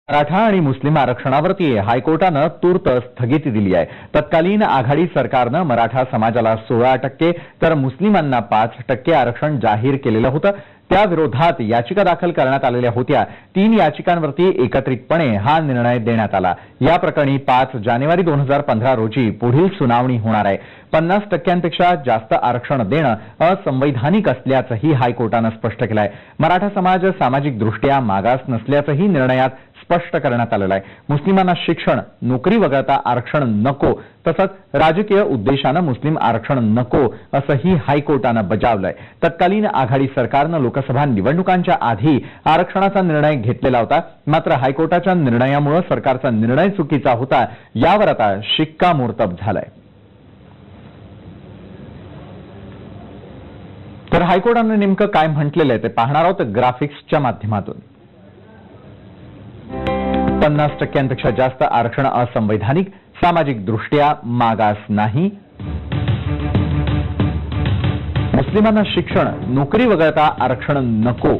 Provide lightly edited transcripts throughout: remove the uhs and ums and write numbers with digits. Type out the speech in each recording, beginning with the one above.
मराठा आणि मुस्लिम आरक्षणावरती हायकोर्टानं तूर्त स्थगिती दिली आहे। तत्कालीन आघाडी सरकारनं मराठा समाजाला 16% तर मुस्लिमांना 5% आरक्षण जाहीर केलेलं होतं। त्या विरोधात याचिका दाखल करण्यात आलेल्या होत्या। 3 याचिकांवरती एकत्रितपणे हा निर्णय देण्यात आला। या प्रकरणी 5 जानेवारी 2015 रोजी पुढील सुनावणी होणार आहे। 50%पेक्षा जास्त आरक्षण देणं असंवैधानिक असल्याचंही हायकोर्टानं स्पष्ट केलं आहे। मराठा समाज सामाजिकदृष्ट्या मागास नसल्याचंही निर्णयात स्पष्ट करण्यात आलेलं आहे। मुस्लिमांना शिक्षण, नोकरी वगळता आरक्षण नको, तसंच राजकीय उद्देशानं मुस्लिम आरक्षण नको असंही हायकोर्टानं बजावलंय। तत्कालीन आघाडी सरकारनं लोकसभा निवडणुकांच्या आधी आरक्षणाचा निर्णय घेतलेला होता, मात्र हायकोर्टाच्या निर्णयामुळे सरकारचा निर्णय चुकीचा होता, यावर आता शिक्कामोर्तब झालंय। तर हायकोर्टानं नेमकं काय म्हटलेलं आहे ते पाहणार आहोत ग्राफिक्सच्या माध्यमातून। 50%पेक्षा जास्त आरक्षण असंवैधानिक, सामाजिक दृष्ट्या मागास नाही, मुस्लिमांना शिक्षण, नोकरी वगळता आरक्षण नको,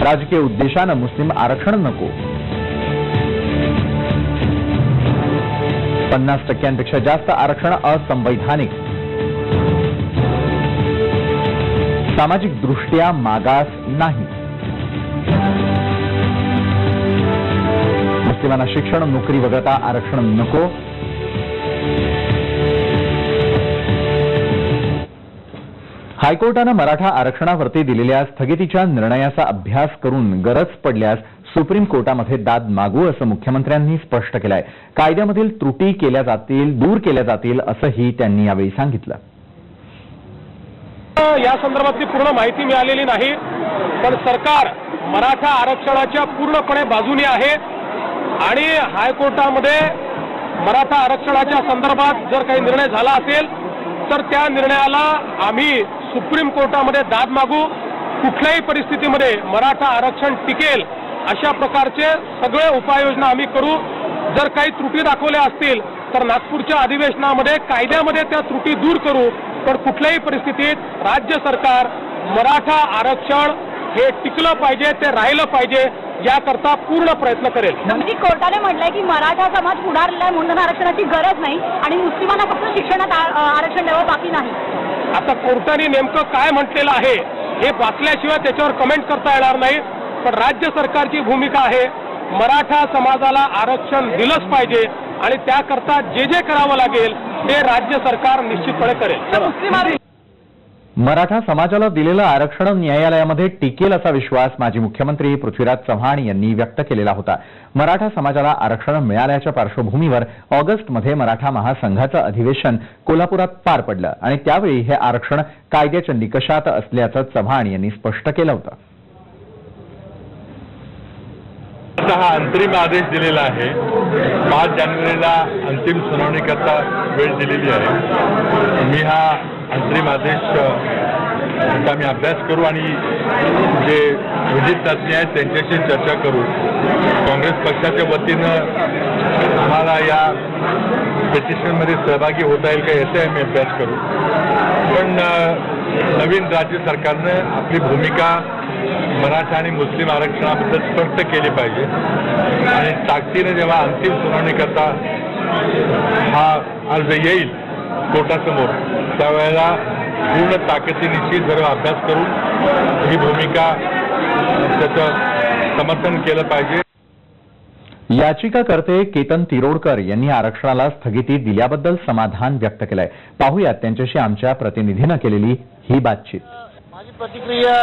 राजकीय उद्देशानं मुस्लिम आरक्षण नको, 50%पेक्षा जास्त आरक्षण असंवैधानिक, सामाजिक दृष्ट्या मागास नाही, मुस्लिमांना शिक्षण, नोकरी वगळता आरक्षण नको, हायकोर्टानं मराठा आरक्षणावरती दिलेल्या स्थगितीच्या निर्णयाचा अभ्यास करून गरज पडल्यास सुप्रीम कोर्टामध्ये दाद मागू असं मुख्यमंत्र्यांनी स्पष्ट केलं आहे। कायद्यामधील त्रुटी दूर केल्या जातील असंही त्यांनी यावेळी सांगितलं। या संदर्भातली पूर्ण माहिती मिळालेली नाही, पण सरकार मराठा आरक्षणाच्या पूर्णपणे बाजूने आहे आणि हायकोर्टामध्ये मराठा आरक्षणाच्या संदर्भात जर काही निर्णय झाला असेल तर त्या निर्णयाला आम्ही सुप्रीम कोर्टामध्ये दाद मागू। कुठल्याही परिस्थितीमध्ये मराठा आरक्षण टिकेल अशा प्रकारचे सगळे उपाययोजना आम्ही करू। जर काही त्रुटी दाखवल्या असतील तर नागपूरच्या अधिवेशनामध्ये कायद्यामध्ये त्या त्रुटी दूर करू, पण कुठल्याही परिस्थितीत राज्य सरकार मराठा आरक्षण हे टिकलं पाहिजे, ते राहिलं पाहिजे याकरता पूर्ण प्रयत्न करेल। म्हणजे कोर्टाने म्हटलंय की मराठा समाज पुढारला म्हणून आरक्षणाची गरज नाही आणि मुस्लिमांना फक्त शिक्षणात आरक्षण द्यावं, बाकी नाही। आता कोर्टाने नेमकं काय म्हटलेलं आहे हे वाचल्याशिवाय त्याच्यावर कमेंट करता येणार नाही, पण राज्य सरकारची भूमिका आहे मराठा समाजाला आरक्षण दिलंच पाहिजे आणि त्याकरता जे जे करावं लागेल ते राज्य सरकार निश्चितपणे करेल। मराठा समाजाला दिलेलं आरक्षण न्यायालयामध्ये टिकेल असा विश्वास माजी मुख्यमंत्री पृथ्वीराज चव्हाण यांनी व्यक्त केलेला होता। मराठा समाजाला आरक्षण मिळाल्याच्या पार्श्वभूमीवर ऑगस्टमध्ये मराठा महासंघाचं अधिवेशन कोल्हापुरात पार पडलं आणि त्यावेळी हे आरक्षण कायद्याच्या निकषात असल्याचं चव्हाण यांनी स्पष्ट केलं होतं। हा अंतरिम आदेश दिलेला आहे। 5 जानेवारीला अंतिम सुनावणीकरता वेळ दिलेली आहे। मी हा अंतरिम आदेश आम्ही अभ्यास करू आणि जे विधी तज्ज्ञ आहेत त्यांच्याशी चर्चा करू। काँग्रेस पक्षाच्या वतीनं आम्हाला या पिटिशनमध्ये सहभागी होता येईल का याचा आम्ही अभ्यास करू, पण नवीन राज्य सरकारनं आपली भूमिका मराठा आणि मुस्लिम आरक्षणाबद्दल स्पष्ट केली पाहिजे आणि ताकदीने जेव्हा अंतिम सुनावणी करता हा अर्ज येईल कोर्टासमोर त्यावेळेला पूर्ण ताकदीनिशी सर्व अभ्यास करून ही भूमिका त्याचं समर्थन केलं पाहिजे। याचिकाकर्ते केतन तिरोडकर यांनी आरक्षणाला स्थगिती दिल्याबद्दल समाधान व्यक्त केलंय। पाहूयात त्यांच्याशी आमच्या प्रतिनिधीनं केलेली ही बातचीत। माझी प्रतिक्रिया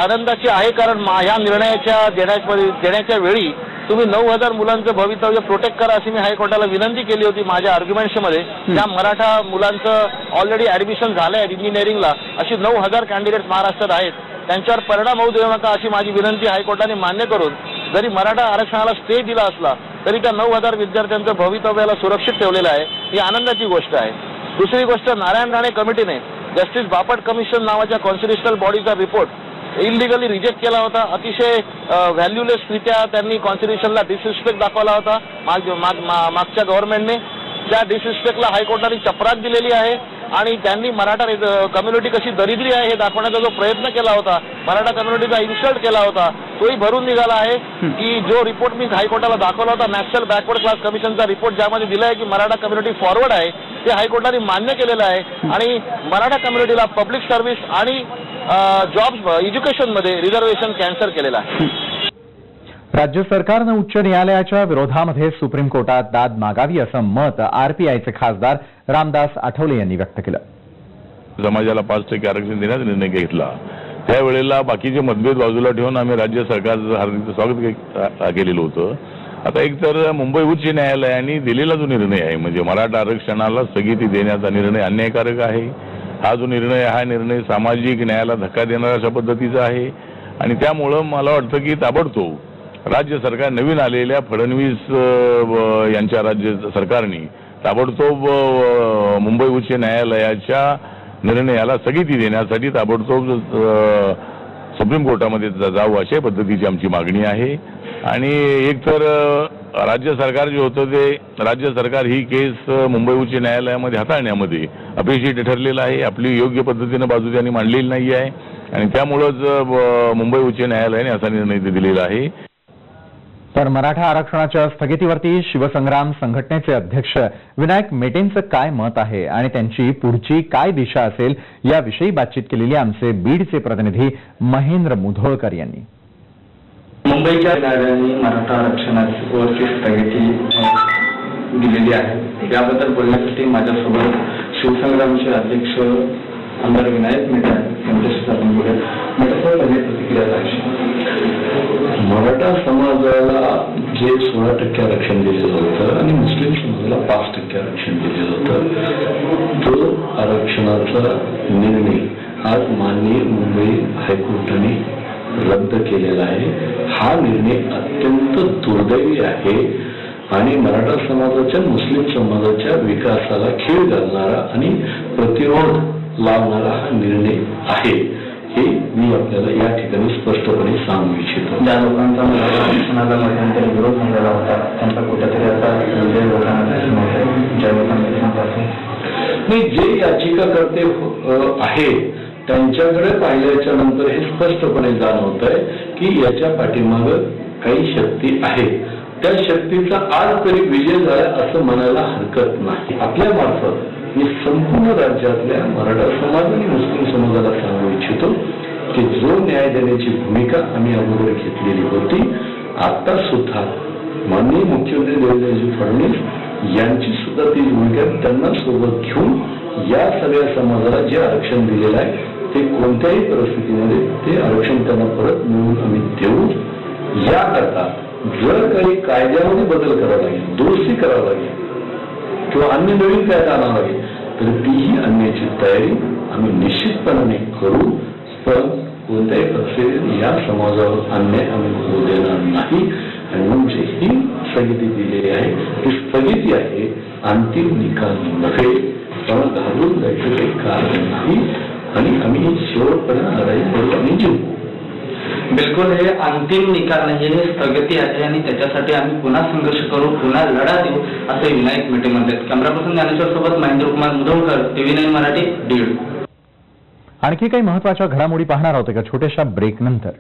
आनंदाची आहे, कारण या निर्णयाच्या देण्याच्या वेळी तुम्ही 9000 मुलांचं भवितव्य प्रोटेक्ट करा अशी मी हायकोर्टाला विनंती केली होती माझ्या आर्ग्युमेंट्समध्ये। त्या मराठा मुलांचं ऑलरेडी ऍडमिशन झालंय इंजिनिअरिंगला, अशी 9000 कॅन्डिडेट महाराष्ट्रात आहेत, त्यांच्यावर परिणाम होऊ देऊ नका अशी माझी विनंती हायकोर्टाने मान्य करून जरी मराठा आरक्षणाला स्टे दिला असला तरी त्या 9000 विद्यार्थ्यांचं भवितव्याला सुरक्षित ठेवलेलं आहे, ही आनंदाची गोष्ट आहे। दुसरी गोष्ट, नारायण राणे कमिटीने जस्टिस बापट कमिशन नावाच्या कॉन्स्टिट्युशनल बॉडीचा रिपोर्ट इलिगली रिजेक्ट केला होता। अतिशय व्हॅल्युलेसरित्या त्यांनी कॉन्स्टिट्युशनला डिसरिस्पेक्ट दाखवला होता मागच्या गव्हर्नमेंटने। त्या डिसरिस्पेक्टला हायकोर्टाने चपराक दिलेली आहे आणि त्यांनी मराठा कम्युनिटी कशी दरिद्री आहे हे दाखवण्याचा जो प्रयत्न केला होता, मराठा कम्युनिटीचा इन्सल्ट केला होता, तोही भरून निघाला आहे की जो रिपोर्ट मी हायकोर्टाला दाखवला होता नॅशनल बॅकवर्ड क्लास कमिशनचा रिपोर्ट, ज्यामध्ये दिला आहे की मराठा कम्युनिटी फॉरवर्ड आहे, ते हायकोर्टाने मान्य केलेलं आहे आणि मराठा कम्युनिटीला पब्लिक सर्व्हिस आणि जॉब एज्युकेशनमध्ये रिझर्वेशन कॅन्सल केलेलं आहे. राज्य सरकारनं उच्च न्यायालयाच्या विरोधामध्ये सुप्रीम कोर्टात दाद मागावी असं मत आरपीआयचे खासदार रामदास आठवले यांनी व्यक्त केलं. समाजाला 5% आरक्षण देण्याचा निर्णय घेतला, त्यावेळेला बाकीचे मतभेद बाजूला ठेवून आम्ही राज्य सरकारचं हार्दिक स्वागत केलेलं होतं. आता एक तर मुंबई उच्च न्यायालयाने दिलेला जो निर्णय आहे म्हणजे मराठा आरक्षणाला स्थगिती देण्याचा निर्णय अन्यायकारक आहे. हा जो निर्णय हा निर्णय सामाजिक न्यायाला धक्का देणारा अशा पद्धतीचा आहे आणि त्यामुळं मला वाटतं की ताबडतोब राज्य सरकार नवीन आलेल्या फडणवीस यांच्या राज्य सरकारने ताबडतोब मुंबई उच्च न्यायालयाच्या निर्णयाला स्थगिती देण्यासाठी ताबडतोब सुप्रीम कोर्टामध्ये जावं अशा पद्धतीची आमची मागणी आहे. आणि एक तर राज्य सरकार जे होतं ते राज्य सरकार ही केस मुंबई उच्च न्यायालयामध्ये हाताळण्यामध्ये अपयशी ठरलेलं आहे. आपली योग्य पद्धतीनं बाजू त्यांनी मांडलेली नाही आहे आणि त्यामुळंच मुंबई उच्च न्यायालयाने असा निर्णय दिलेला आहे. तर मराठा आरक्षणाच्या स्थगितीवरती शिवसंग्राम संघटनेचे अध्यक्ष विनायक मेटेंचं काय मत आहे आणि त्यांची पुढची काय दिशा असेल याविषयी बातचीत केलेली आमचे बीडचे प्रतिनिधी महेंद्र मुधोळकर यांनी. मुंबईच्या न्यायालयाने मराठा आरक्षणावरची स्थगिती दिलेली आहे, याबद्दल बोलण्यासाठी माझ्यासोबत शिवसंग्रामचे अध्यक्ष आमदार विनायक मेटे यांच्याशी आपण बोलूया. मेटे प्रतिक्रिया मराठा समाजाला जे 16% आरक्षण दिलेलं होतं आणि मुस्लिम समाजाला 5% आरक्षण दिलेलं होतं, तो आरक्षणाचा निर्णय आज माननीय मुंबई हायकोर्टाने रद्द केलेला आहे. हा निर्णय अत्यंत दुर्दैवी आहे आणि मराठा समाजाच्या मुस्लिम समाजाच्या विकासाला खीळ घालणारा आणि प्रतिरोध लावणारा हा निर्णय आहे, हे मी आपल्याला या ठिकाणी स्पष्टपणे सांगू इच्छितो. ज्या लोकांचा मराठा आरक्षणाला मध्यंतरी विरोध झालेला होता त्यांचा कुठेतरी आता विजय लोकांना ज्या लोकांना जे याचिकाकर्ते आहेत त्यांच्याकडे पाहिल्याच्या नंतर हे स्पष्टपणे जाणवत आहे की याच्या पाठीमागं काही शक्ती आहे. त्या शक्तीचा आज तरी विजय झाला असं म्हणायला हरकत नाही. आपल्या मार्फत मी संपूर्ण राज्यातल्या मराठा समाज आणि मुस्लिम समाजाला सांगू इच्छितो की जो न्याय देण्याची भूमिका आम्ही अगोदर घेतलेली होती, आता सुद्धा माननीय मुख्यमंत्री देवेंद्रजी फडणवीस यांची सुद्धा ती भूमिका त्यांना सोबत घेऊन या सगळ्या समाजाला जे आरक्षण दिलेलं आहे ते कोणत्याही परिस्थितीमध्ये ते आरक्षण त्यांना परत मिळवून आम्ही देऊ. याकरता जर काही कायद्यामध्ये बदल करावा लागेल, दुरुस्ती करावी लागेल किंवा अन्य नवीन कायदा आणावा लागेल तर तीही आणण्याची तयारी आम्ही निश्चितपणाने करू. पण कोणत्याही परिस्थितीत या समाजावर अन्याय आम्ही होऊ देणार नाही आणि म्हणजे ही स्थगिती दिलेली आहे ही स्थगिती आहे, अंतिम निकाल नव्हे. पण घालून जायचं काही कारण नाही आणि आम्ही शेवटपर्यंत लढाई करू आणि जिंकू. बिलकुल हे अंतिम निकाल नाही, हे स्थगिती आहे आणि त्याच्यासाठी आम्ही पुन्हा संघर्ष करू, पुन्हा लढा देऊ असे विनायक मेटे म्हणतात. कॅमेरापर्सन ज्ञानेश्वर सोबत महेंद्र कुमार मुधोळकर, TV9 मराठी, बीड. आणखी काही महत्वाच्या घडामोडी पाहणार आहोत का छोट्याशा ब्रेक नंतर.